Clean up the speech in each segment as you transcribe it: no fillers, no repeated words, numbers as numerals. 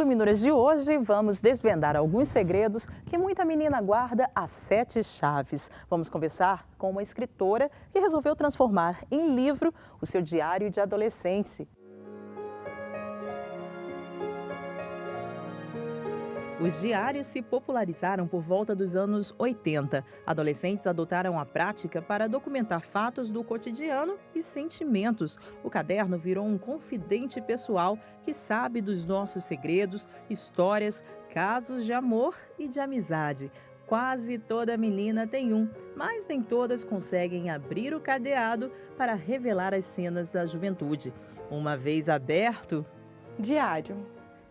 Minuras de hoje, vamos desvendar alguns segredos que muita menina guarda a 7 chaves. Vamos conversar com uma escritora que resolveu transformar em livro o seu diário de adolescente. Os diários se popularizaram por volta dos anos 80. Adolescentes adotaram a prática para documentar fatos do cotidiano e sentimentos. O caderno virou um confidente pessoal que sabe dos nossos segredos, histórias, casos de amor e de amizade. Quase toda menina tem um, mas nem todas conseguem abrir o cadeado para revelar as cenas da juventude. Uma vez aberto... Diário.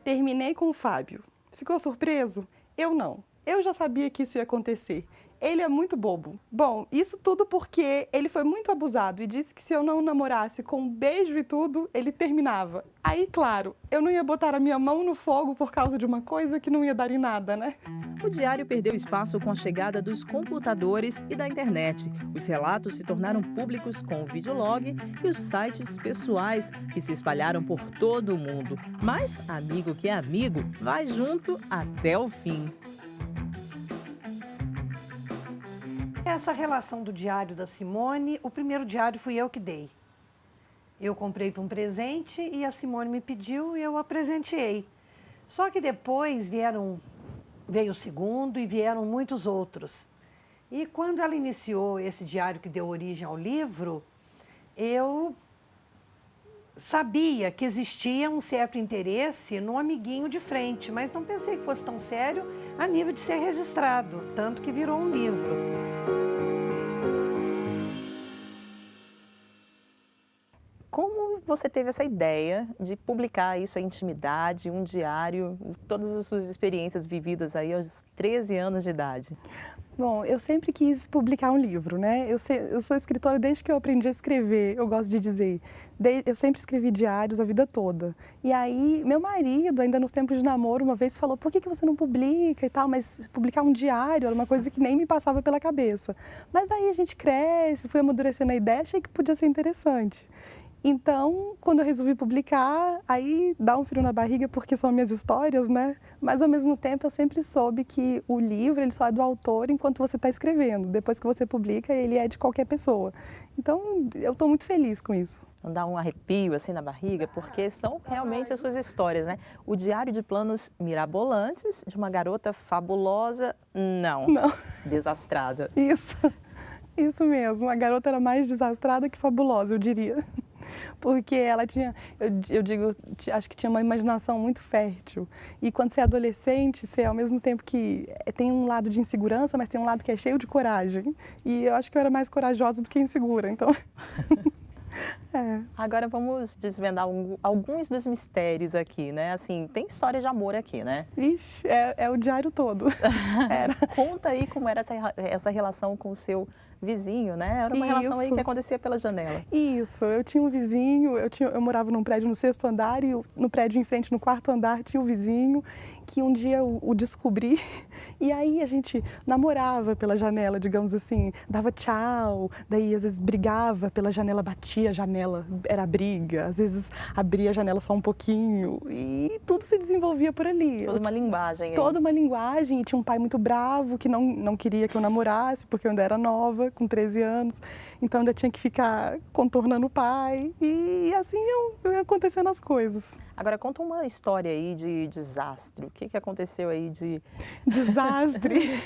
Terminei com o Fábio. Ficou surpreso? Eu não. Eu já sabia que isso ia acontecer. Ele é muito bobo. Bom, isso tudo porque ele foi muito abusado e disse que se eu não namorasse com um beijo e tudo, ele terminava. Aí, claro, eu não ia botar a minha mão no fogo por causa de uma coisa que não ia dar em nada, né? O diário perdeu espaço com a chegada dos computadores e da internet. Os relatos se tornaram públicos com o videolog e os sites pessoais que se espalharam por todo o mundo. Mas amigo que é amigo, vai junto até o fim. Essa relação do diário da Simone, o primeiro diário fui eu que dei. Eu comprei para um presente e a Simone me pediu e eu a presenteei. Só que depois veio o segundo e vieram muitos outros. E quando ela iniciou esse diário que deu origem ao livro, eu sabia que existia um certo interesse no amiguinho de frente, mas não pensei que fosse tão sério a nível de ser registrado, tanto que virou um livro. Como você teve essa ideia de publicar isso, a intimidade, um diário, todas as suas experiências vividas aí aos 13 anos de idade? Bom, eu sempre quis publicar um livro, né? Eu sou escritora desde que eu aprendi a escrever, eu gosto de dizer. Eu sempre escrevi diários a vida toda. E aí, meu marido, ainda nos tempos de namoro, uma vez falou, por que você não publica e tal? Mas publicar um diário era uma coisa que nem me passava pela cabeça. Mas daí a gente cresce, fui amadurecendo a ideia, achei que podia ser interessante. Então, quando eu resolvi publicar, aí dá um frio na barriga porque são minhas histórias, né? Mas, ao mesmo tempo, eu sempre soube que o livro ele só é do autor enquanto você está escrevendo. Depois que você publica, ele é de qualquer pessoa. Então, eu estou muito feliz com isso. Não dá um arrepio assim na barriga, porque são realmente as suas histórias, né? O diário de planos mirabolantes de uma garota fabulosa, não. Desastrada. Isso mesmo. A garota era mais desastrada que fabulosa, eu diria. Porque ela tinha, eu digo, acho que tinha uma imaginação muito fértil. E quando você é adolescente, você ao mesmo tempo que tem um lado de insegurança, mas tem um lado que é cheio de coragem. E eu acho que eu era mais corajosa do que insegura, então... Agora vamos desvendar alguns dos mistérios aqui, né? Assim, tem história de amor aqui, né? Ixi, é o diário todo. Conta aí como era essa relação com o seu vizinho, né? Era uma relação aí que acontecia pela janela. Isso, eu tinha um vizinho, eu morava num prédio no 6º andar e no prédio em frente, no 4º andar, tinha um vizinho que um dia o descobri e aí a gente namorava pela janela, digamos assim, dava tchau, daí às vezes brigava pela janela, batia a janela, era briga, às vezes abria a janela só um pouquinho e tudo se desenvolvia por ali. Toda uma linguagem aí. Toda uma linguagem, e tinha um pai muito bravo que não queria que eu namorasse porque eu ainda era nova, com 13 anos, então ainda tinha que ficar contornando o pai e assim ia acontecendo as coisas. Agora conta uma história aí de desastre, o que aconteceu aí de... Desastre?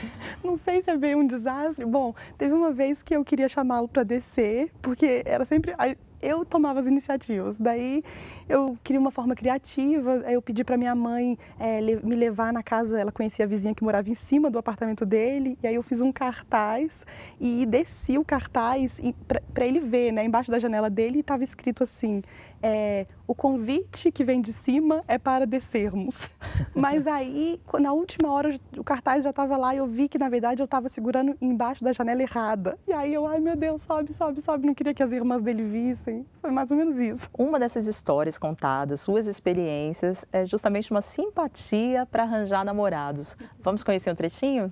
Não sei se é bem um desastre. Bom, teve uma vez que eu queria chamá-lo para descer, porque era sempre... Eu tomava as iniciativas, daí eu queria uma forma criativa, aí eu pedi para minha mãe me levar na casa, ela conhecia a vizinha que morava em cima do apartamento dele, e aí eu fiz um cartaz e desci o cartaz para ele ver, né, embaixo da janela dele estava escrito assim, o convite que vem de cima é para descermos. Mas aí, na última hora, o cartaz já estava lá e eu vi que, na verdade, eu estava segurando embaixo da janela errada. E aí eu, ai meu Deus, sobe, sobe, sobe, não queria que as irmãs dele vissem. Foi mais ou menos isso. Uma dessas histórias contadas, suas experiências, é justamente uma simpatia para arranjar namorados. Vamos conhecer um trechinho?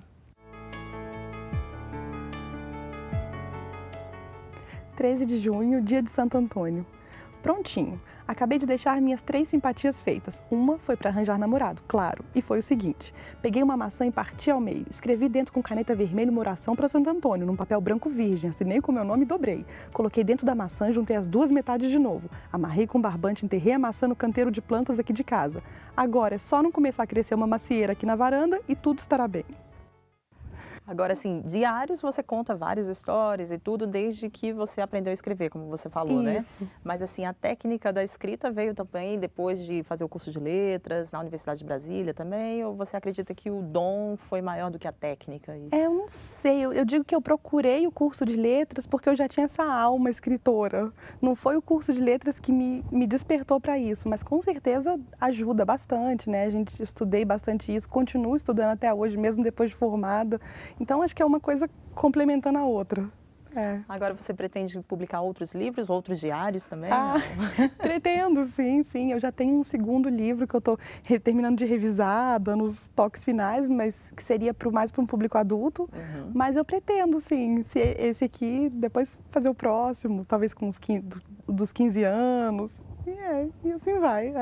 13 de junho, dia de Santo Antônio. Prontinho. Acabei de deixar minhas 3 simpatias feitas. Uma foi para arranjar namorado, claro. E foi o seguinte: peguei uma maçã e parti ao meio. Escrevi dentro com caneta vermelha uma oração para Santo Antônio, num papel branco virgem. Assinei com meu nome e dobrei. Coloquei dentro da maçã e juntei as 2 metades de novo. Amarrei com barbante, enterrei a maçã no canteiro de plantas aqui de casa. Agora é só não começar a crescer uma macieira aqui na varanda e tudo estará bem. Agora, assim, diários você conta várias histórias e tudo desde que você aprendeu a escrever, como você falou, Isso. né? Mas, assim, a técnica da escrita veio também depois de fazer o curso de letras na Universidade de Brasília também? Ou você acredita que o dom foi maior do que a técnica? Eu não sei, eu digo que eu procurei o curso de letras porque eu já tinha essa alma escritora. Não foi o curso de letras que me despertou para isso, mas com certeza ajuda bastante, né? Estudei bastante isso, continuo estudando até hoje, mesmo depois de formada. Então, acho que é uma coisa complementando a outra. É. Agora você pretende publicar outros livros, outros diários também? Pretendo, sim. Eu já tenho um segundo livro que eu estou terminando de revisar, dando os toques finais, mas que seria mais para um público adulto. Uhum. Mas eu pretendo, sim, se esse aqui, depois fazer o próximo, talvez com dos 15 anos. E assim vai.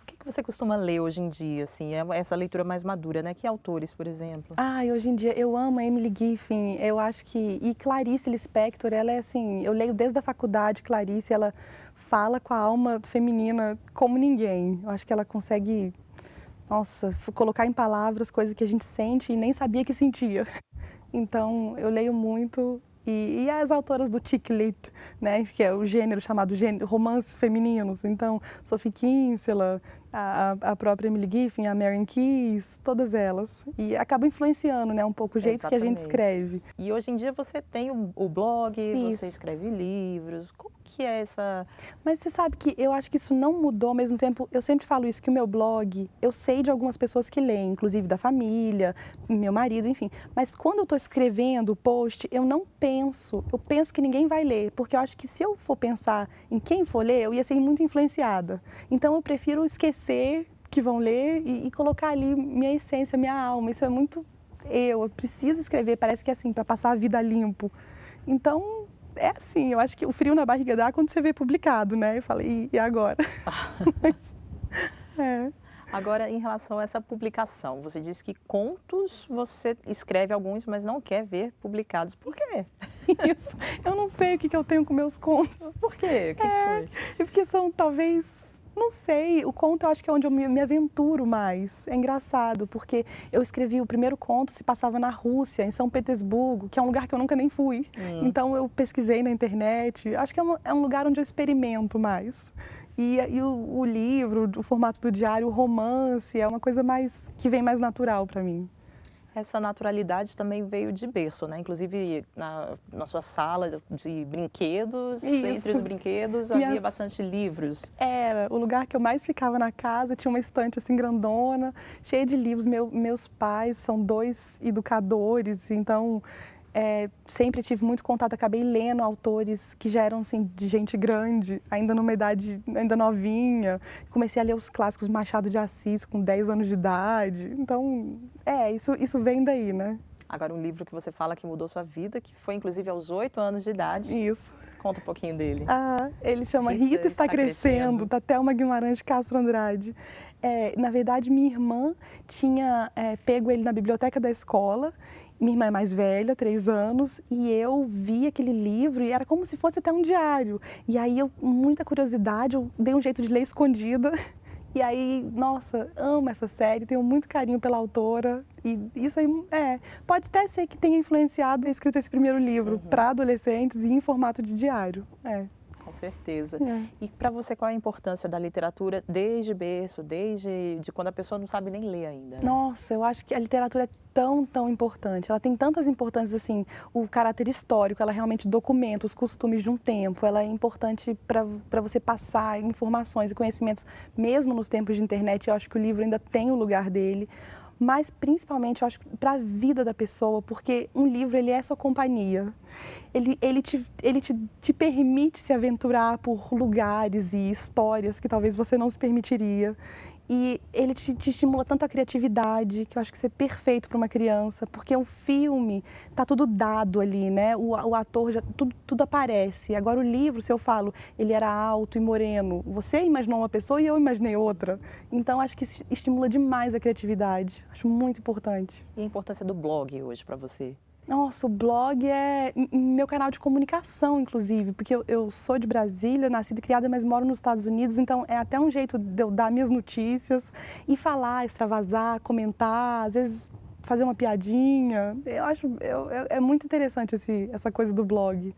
O que você costuma ler hoje em dia, assim? É essa leitura mais madura, né? Que autores, por exemplo? Hoje em dia eu amo a Emily Giffin, eu acho que... E Clarice Lispector, ela é assim, eu leio desde a faculdade, Clarice, ela fala com a alma feminina como ninguém. Eu acho que ela consegue, nossa, colocar em palavras coisas que a gente sente e nem sabia que sentia. Então, eu leio muito. E as autoras do chick lit, né, que é o gênero chamado romances femininos. Então, Sophie Kinsella, a própria Emily Giffin, a Marian Keyes, todas elas. E acaba influenciando, né, um pouco o jeito que a gente escreve. E hoje em dia você tem o blog, Isso. você escreve livros. Como que é essa... Mas você sabe que eu acho que isso não mudou ao mesmo tempo. Eu sempre falo isso, que o meu blog, eu sei de algumas pessoas que leem, inclusive da família, meu marido, enfim. Mas quando eu estou escrevendo o post, eu não penso. Eu penso que ninguém vai ler, porque eu acho que se eu for pensar em quem for ler, eu ia ser muito influenciada. Então eu prefiro esquecer que vão ler e colocar ali minha essência, minha alma. Isso é muito eu preciso escrever, parece que é assim, para passar a vida limpo. Então, é assim, eu acho que o frio na barriga dá quando você vê publicado, né? Eu falei, e agora? Agora, em relação a essa publicação, você disse que contos você escreve alguns, mas não quer ver publicados. Por quê? Isso, eu não sei o que eu tenho com meus contos. Por quê? O que foi? Porque são, talvez... Não sei, o conto eu acho que é onde eu me aventuro mais. É engraçado, porque eu escrevi o primeiro conto, se passava na Rússia, em São Petersburgo, que é um lugar que eu nunca nem fui. Então eu pesquisei na internet, acho que é um lugar onde eu experimento mais. E o livro, o formato do diário, o romance, é uma coisa mais que vem mais natural para mim. Essa naturalidade também veio de berço, né? Inclusive na sua sala de brinquedos, Isso. entre os brinquedos havia bastante livros. Era, o lugar que eu mais ficava na casa, tinha uma estante assim grandona, cheia de livros. Meus pais são 2 educadores, então sempre tive muito contato, acabei lendo autores que já eram assim, de gente grande, ainda numa idade ainda novinha. Comecei a ler os clássicos Machado de Assis com 10 anos de idade. Então, isso vem daí, né? Agora, um livro que você fala que mudou sua vida, que foi inclusive aos 8 anos de idade. Isso. Conta um pouquinho dele. Ele chama Rita está crescendo, da Thelma Guimarães de Castro Andrade. Na verdade, minha irmã tinha pego ele na biblioteca da escola. Minha irmã é mais velha, 3 anos, e eu vi aquele livro e era como se fosse até um diário. E aí, muita curiosidade, eu dei um jeito de ler escondida. E aí, nossa, amo essa série, tenho muito carinho pela autora. E isso aí, pode até ser que tenha influenciado a escrita desse primeiro livro para adolescentes e em formato de diário. Com certeza. E para você, qual é a importância da literatura desde berço, desde quando a pessoa não sabe nem ler ainda? Né? Nossa, eu acho que a literatura é tão importante. Ela tem tantas importâncias, assim, o caráter histórico, ela realmente documenta os costumes de um tempo. Ela é importante para você passar informações e conhecimentos, mesmo nos tempos de internet. Eu acho que o livro ainda tem o lugar dele. Mas, principalmente, eu acho, para a vida da pessoa, porque um livro, ele é sua companhia. Ele te permite se aventurar por lugares e histórias que talvez você não se permitiria. E ele te estimula tanto a criatividade, que eu acho que isso é perfeito para uma criança, porque um filme tá tudo dado ali, né? O ator já tudo aparece. Agora o livro, se eu falo, ele era alto e moreno, você imaginou uma pessoa e eu imaginei outra. Então acho que isso estimula demais a criatividade. Acho muito importante. E a importância do blog hoje para você? Nossa, o blog é meu canal de comunicação, inclusive, porque eu sou de Brasília, nascida e criada, mas moro nos Estados Unidos, então é até um jeito de eu dar minhas notícias e falar, extravasar, comentar, às vezes fazer uma piadinha. Eu acho é muito interessante essa coisa do blog.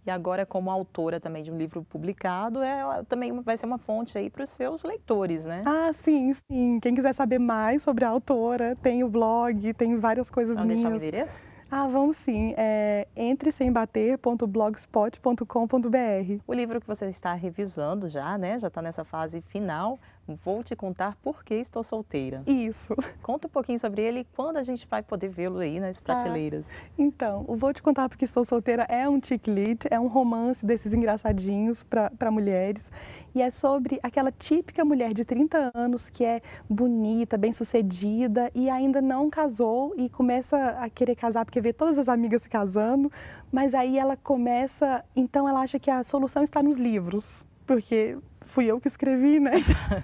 E agora, como autora também de um livro publicado, também vai ser uma fonte aí para os seus leitores, né? Ah, sim, sim. Quem quiser saber mais sobre a autora, tem o blog, tem várias coisas Vamos minhas. deixar o endereço? Ah, vamos sim. É entresembater.blogspot.com.br. O livro que você está revisando já, né? Já está nessa fase final. Vou te contar por que estou solteira. Isso. Conta um pouquinho sobre ele e quando a gente vai poder vê-lo aí nas prateleiras. Então, o Vou Te Contar Porque Estou Solteira é um chick lit, é um romance desses engraçadinhos para mulheres. E é sobre aquela típica mulher de 30 anos que é bonita, bem-sucedida e ainda não casou e começa a querer casar porque vê todas as amigas se casando, mas aí ela começa, então ela acha que a solução está nos livros, porque fui eu que escrevi, né?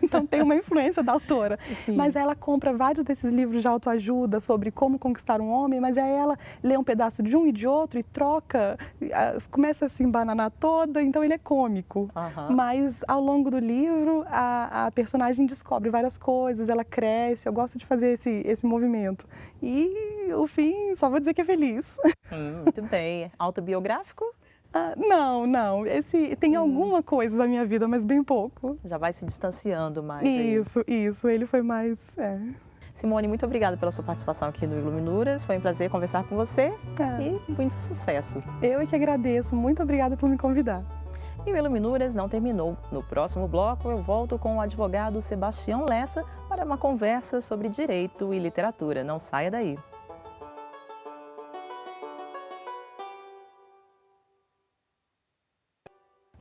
Então tem uma influência da autora. Sim. Mas ela compra vários desses livros de autoajuda sobre como conquistar um homem, mas aí ela lê um pedaço de um e de outro e troca, começa a se embananar toda, então ele é cômico. Mas ao longo do livro, a personagem descobre várias coisas, ela cresce, eu gosto de fazer esse movimento. E o fim, só vou dizer que é feliz. Muito bem. Autobiográfico? Não. Esse tem alguma coisa da minha vida, mas bem pouco. Já vai se distanciando mais. Isso. Ele foi mais. Simone, muito obrigada pela sua participação aqui no Iluminuras. Foi um prazer conversar com você e muito sucesso. Eu é que agradeço. Muito obrigada por me convidar. E o Iluminuras não terminou. No próximo bloco, eu volto com o advogado Sebastião Lessa para uma conversa sobre direito e literatura. Não saia daí.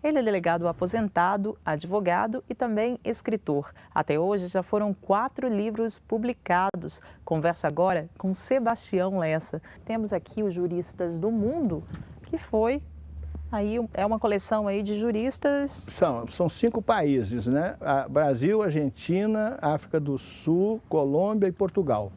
Ele é delegado aposentado, advogado e também escritor. Até hoje já foram 4 livros publicados. Converso agora com Sebastião Lessa. Temos aqui os Juristas do Mundo, que foi aí é uma coleção aí de juristas. São 5 países, né? Brasil, Argentina, África do Sul, Colômbia e Portugal.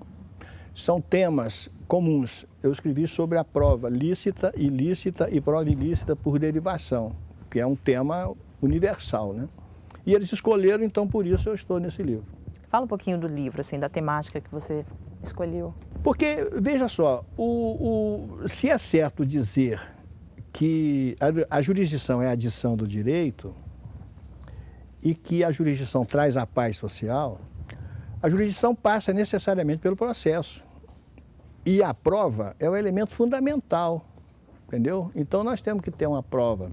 São temas comuns. Eu escrevi sobre a prova lícita, ilícita e prova ilícita por derivação, que é um tema universal, né? E eles escolheram, então por isso eu estou nesse livro. Fala um pouquinho do livro, assim, da temática que você escolheu. Porque, veja só, se é certo dizer que a jurisdição é a adição do direito e que a jurisdição traz a paz social, a jurisdição passa necessariamente pelo processo. E a prova é o elemento fundamental, entendeu? Então nós temos que ter uma prova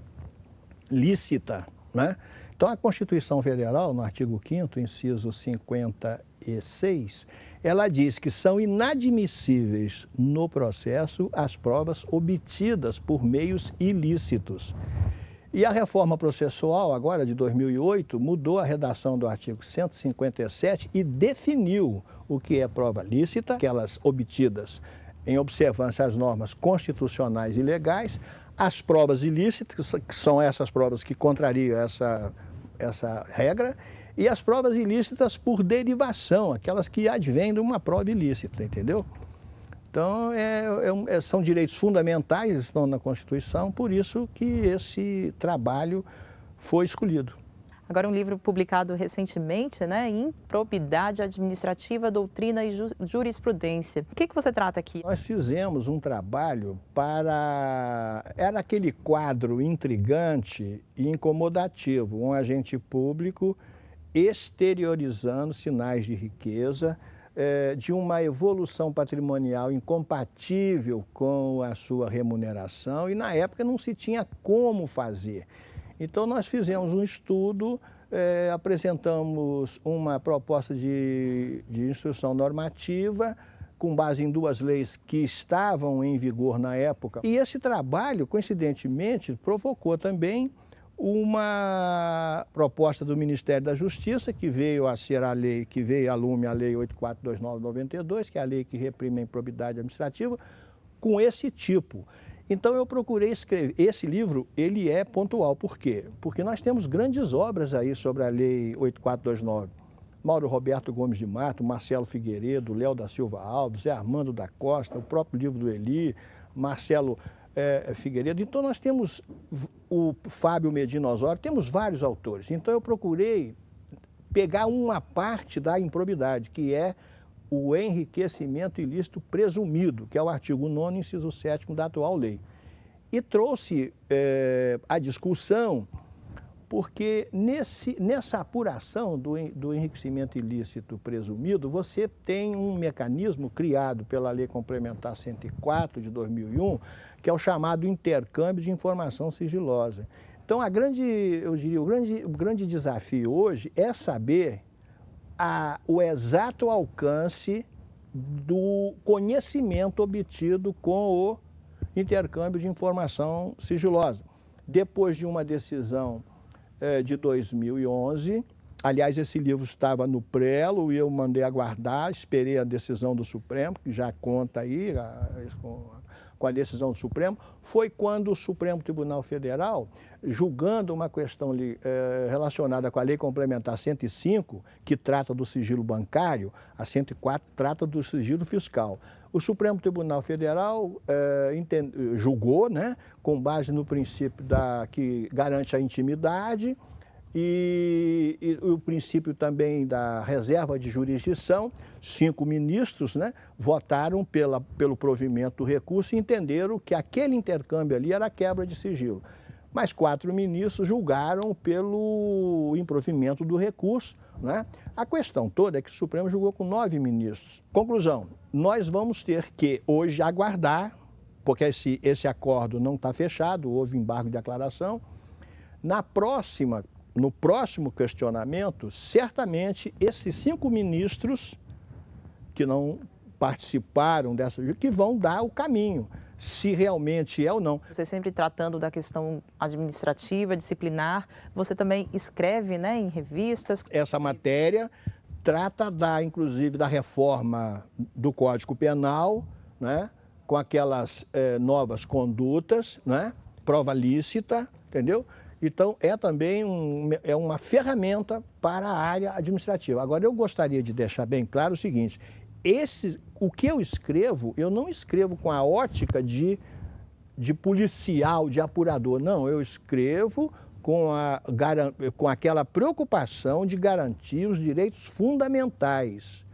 lícita, né? Então a Constituição Federal, no artigo 5º, inciso 56, ela diz que são inadmissíveis no processo as provas obtidas por meios ilícitos. E a reforma processual, agora de 2008, mudou a redação do artigo 157 e definiu o que é prova lícita, aquelas obtidas em observância às normas constitucionais e legais, as provas ilícitas, que são essas provas que contrariam essa regra, e as provas ilícitas por derivação, aquelas que advêm de uma prova ilícita, entendeu? Então, são direitos fundamentais, estão na Constituição, por isso que esse trabalho foi escolhido. Agora um livro publicado recentemente, né? Improbidade Administrativa, Doutrina e Jurisprudência. O que você trata aqui? Nós fizemos um trabalho era aquele quadro intrigante e incomodativo, um agente público exteriorizando sinais de riqueza, de uma evolução patrimonial incompatível com a sua remuneração e na época não se tinha como fazer. Então nós fizemos um estudo, apresentamos uma proposta de instrução normativa com base em 2 leis que estavam em vigor na época. E esse trabalho, coincidentemente, provocou também uma proposta do Ministério da Justiça, que veio a ser a lei, que veio a lume a Lei 8429/92, que é a lei que reprime a improbidade administrativa, com esse tipo. Então eu procurei escrever. Esse livro, ele é pontual. Por quê? Porque nós temos grandes obras aí sobre a Lei 8429. Mauro Roberto Gomes de Mato, Marcelo Figueiredo, Léo da Silva Alves, Zé Armando da Costa, o próprio livro do Eli, Marcelo Figueiredo. Então nós temos o Fábio Medina Osório, temos vários autores. Então eu procurei pegar uma parte da improbidade, que é o enriquecimento ilícito presumido, que é o artigo 9º, inciso 7º da atual lei. E trouxe a discussão, porque nessa apuração do enriquecimento ilícito presumido, você tem um mecanismo criado pela Lei Complementar 104 de 2001, que é o chamado intercâmbio de informação sigilosa. Então, eu diria, o grande desafio hoje é saber o exato alcance do conhecimento obtido com o intercâmbio de informação sigilosa. Depois de uma decisão de 2011, aliás, esse livro estava no prelo e eu mandei aguardar, esperei a decisão do Supremo, que já conta aí com a decisão do Supremo, foi quando o Supremo Tribunal Federal, julgando uma questão relacionada com a Lei Complementar 105, que trata do sigilo bancário, a 104 trata do sigilo fiscal. O Supremo Tribunal Federal julgou, né, com base no princípio que garante a intimidade e o princípio também da reserva de jurisdição. 5 ministros, né, votaram pelo provimento do recurso e entenderam que aquele intercâmbio ali era quebra de sigilo. Mas 4 ministros julgaram pelo improvimento do recurso, né? A questão toda é que o Supremo julgou com 9 ministros. Conclusão, nós vamos ter que hoje aguardar, porque esse acordo não está fechado, houve embargo de aclaração. No próximo questionamento, certamente esses 5 ministros que não participaram dessa, que vão dar o caminho, se realmente é ou não. Você sempre tratando da questão administrativa, disciplinar, você também escreve, né, em revistas. Essa matéria trata inclusive da reforma do Código Penal, né, com aquelas novas condutas, né, prova lícita, entendeu? Então, é também uma ferramenta para a área administrativa. Agora, eu gostaria de deixar bem claro o seguinte: o que eu não escrevo com a ótica de policial, de apurador. Não, eu escrevo com aquela preocupação de garantir os direitos fundamentais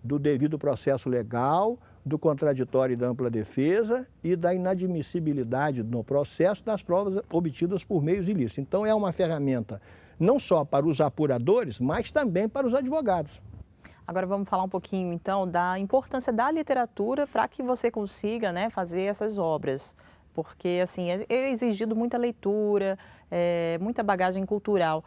do devido processo legal, do contraditório e da ampla defesa e da inadmissibilidade no processo das provas obtidas por meios ilícitos. Então, é uma ferramenta não só para os apuradores, mas também para os advogados. Agora vamos falar um pouquinho, então, da importância da literatura para que você consiga, né, fazer essas obras. Porque, assim, é exigido muita leitura, muita bagagem cultural.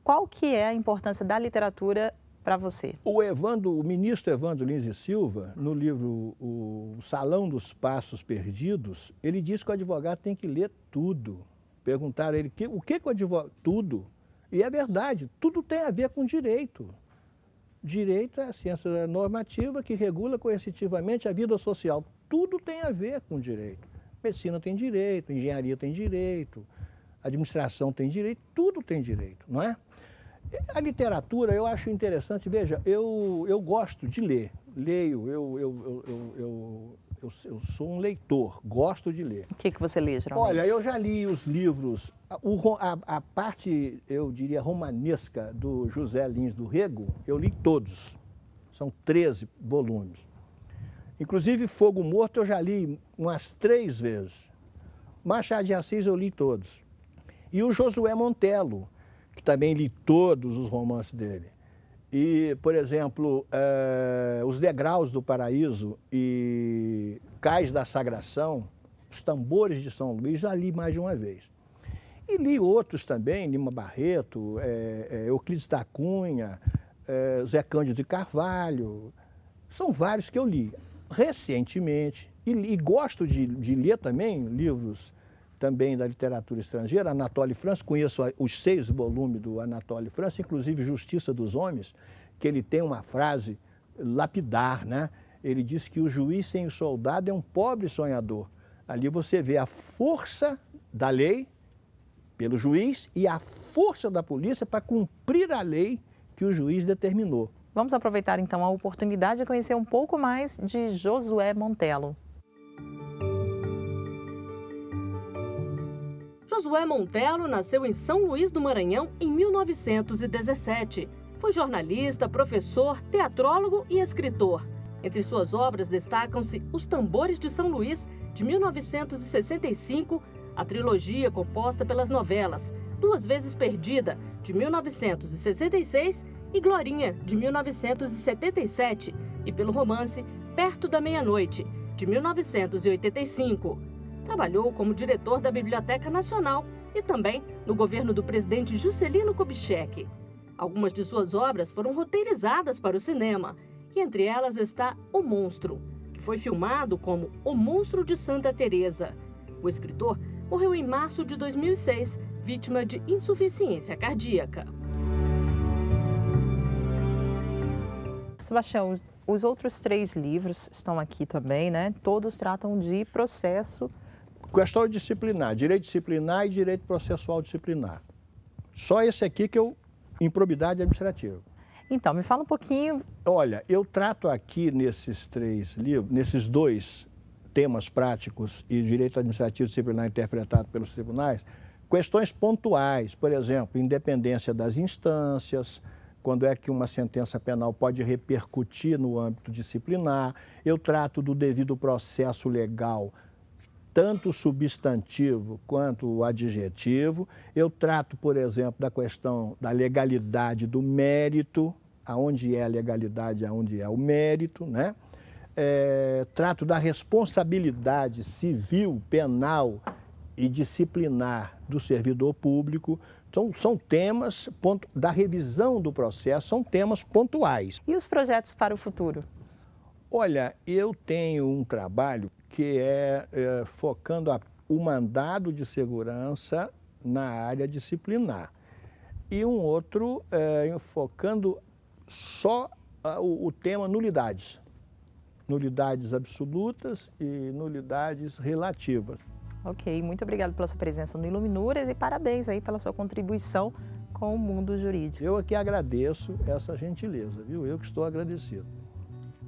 Qual que é a importância da literatura para você? O ministro Evandro Lins e Silva, no livro O Salão dos Passos Perdidos, ele diz que o advogado tem que ler tudo. Perguntaram a ele o que o advogado... Tudo. E é verdade, tudo tem a ver com direito. Direito é a ciência normativa que regula coercitivamente a vida social. Tudo tem a ver com direito. Medicina tem direito, engenharia tem direito, administração tem direito, tudo tem direito, não é? A literatura eu acho interessante. Veja, eu gosto de ler. Leio, eu sou um leitor, gosto de ler. O que você lê, geralmente? Olha, eu já li os livros, a parte, eu diria, romanesca do José Lins do Rego, eu li todos. São 13 volumes. Inclusive, Fogo Morto eu já li umas 3 vezes. Machado de Assis eu li todos. E o Josué Montello, que também li todos os romances dele. E, por exemplo, Os Degraus do Paraíso e Cais da Sagração, Os Tambores de São Luís, já li mais de uma vez. E li outros também, Lima Barreto, Euclides da Cunha, Zé Cândido de Carvalho. São vários que eu li recentemente. E gosto de ler também livros também da literatura estrangeira, Anatole France. Conheço os 6 volumes do Anatole France, inclusive Justiça dos Homens, que ele tem uma frase lapidar, né? Ele diz que o juiz sem o soldado é um pobre sonhador. Ali você vê a força da lei pelo juiz e a força da polícia para cumprir a lei que o juiz determinou. Vamos aproveitar então a oportunidade de conhecer um pouco mais de Josué Montello. Josué Montello nasceu em São Luís do Maranhão em 1917. Foi jornalista, professor, teatrólogo e escritor. Entre suas obras destacam-se Os Tambores de São Luís, de 1965, a trilogia composta pelas novelas Duas Vezes Perdida, de 1966, e Glorinha, de 1977, e pelo romance Perto da Meia-Noite, de 1985. Trabalhou como diretor da Biblioteca Nacional e também no governo do presidente Juscelino Kubitschek. Algumas de suas obras foram roteirizadas para o cinema, e entre elas está O Monstro, que foi filmado como O Monstro de Santa Teresa. O escritor morreu em março de 2006, vítima de insuficiência cardíaca. Sebastião, os outros 3 livros estão aqui também, né? Todos tratam de processo. Questão disciplinar, direito disciplinar e direito processual disciplinar. Só esse aqui que eu, improbidade administrativa. Então, me fala um pouquinho. Olha, eu trato aqui nesses 3 livros, nesses 2 temas práticos e direito administrativo disciplinar interpretado pelos tribunais, questões pontuais, por exemplo, independência das instâncias, quando é que uma sentença penal pode repercutir no âmbito disciplinar. Eu trato do devido processo legal, tanto o substantivo quanto o adjetivo. Eu trato, por exemplo, da questão da legalidade do mérito, aonde é a legalidade, aonde é o mérito, né? Trato da responsabilidade civil, penal e disciplinar do servidor público. Então, são temas da revisão do processo, são temas pontuais. E os projetos para o futuro? Olha, eu tenho um trabalho que é focando o mandado de segurança na área disciplinar. E um outro focando só o tema nulidades. Nulidades absolutas e nulidades relativas. Ok, muito obrigado pela sua presença no Iluminuras e parabéns aí pela sua contribuição com o mundo jurídico. Eu aqui agradeço essa gentileza, viu? Eu que estou agradecido.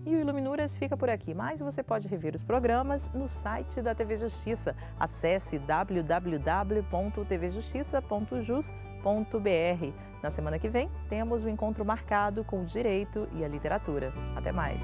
E o Iluminuras fica por aqui, mas você pode rever os programas no site da TV Justiça. Acesse www.tvjustiça.jus.br. Na semana que vem, temos um encontro marcado com o direito e a literatura. Até mais!